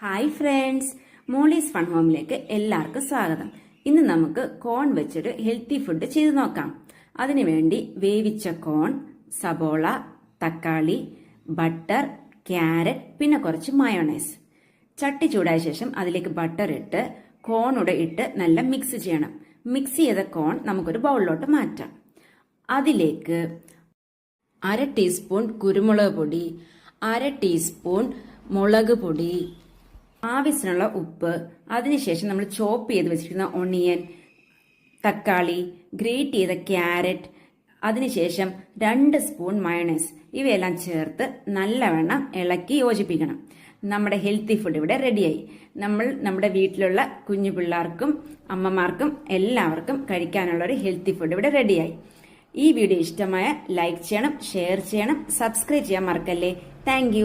Hi friends, Molly's fun ഹോമിലേക്ക് എല്ലാവർക്കും സ്വാഗതം. ഇന്ന് നമുക്ക് കോൺ വെച്ചൊരു ഹെൽത്തി ഫുഡ് ചെയ്ത് നോക്കാം. അതിനുവേണ്ടി വേവിച്ച കോൺ, സബോള, തക്കാളി, ബട്ടർ, ക്യാരറ്റ്, പിന്നെ കുറച്ച് മയോണൈസ്. ചട്ടി ചൂടായ ശേഷം അതിലേക്ക് ബട്ടർ ഇട്ട് കോണൂടെ ഇട്ട് നല്ല മിക്സ് ചെയ്യണം. മിക്സ് ചെയ്ത കോൺ നമുക്കൊരു ബൗളിലോട്ട് മാറ്റാം. അതിലേക്ക് 1/2 ടീസ്പൂൺ കുരുമുളക് പൊടി, 1/2 ടീസ്പൂൺ മുളക് പൊടി, ആവശ്യത്തിനുള്ള ഉപ്പ്, അതിനുശേഷം നമ്മൾ ചോപ്പ് ചെയ്ത് വെച്ചിരിക്കുന്ന ഒണിയൻ, തക്കാളി, ഗ്രേറ്റ് ചെയ്ത ക്യാരറ്റ്, അതിനുശേഷം 2 സ്പൂൺ മയോണൈസ് ഇവയെല്ലാം ചേർത്ത് നല്ലവണ്ണം ഇളക്കി യോജിപ്പിക്കണം. നമ്മുടെ ഹെൽത്തി ഫുഡ് ഇവിടെ റെഡിയായി. നമ്മുടെ വീട്ടിലുള്ള കുഞ്ഞു പിള്ളേർക്കും അമ്മമാർക്കും എല്ലാവർക്കും കഴിക്കാനുള്ള ഒരു ഹെൽത്തി ഫുഡ് ഇവിടെ റെഡിയായി. ഈ വീഡിയോ ഇഷ്ടമായ ലൈക്ക് ചെയ്യണം, ഷെയർ ചെയ്യണം, സബ്സ്ക്രൈബ് ചെയ്യാൻ മറക്കല്ലേ. താങ്ക്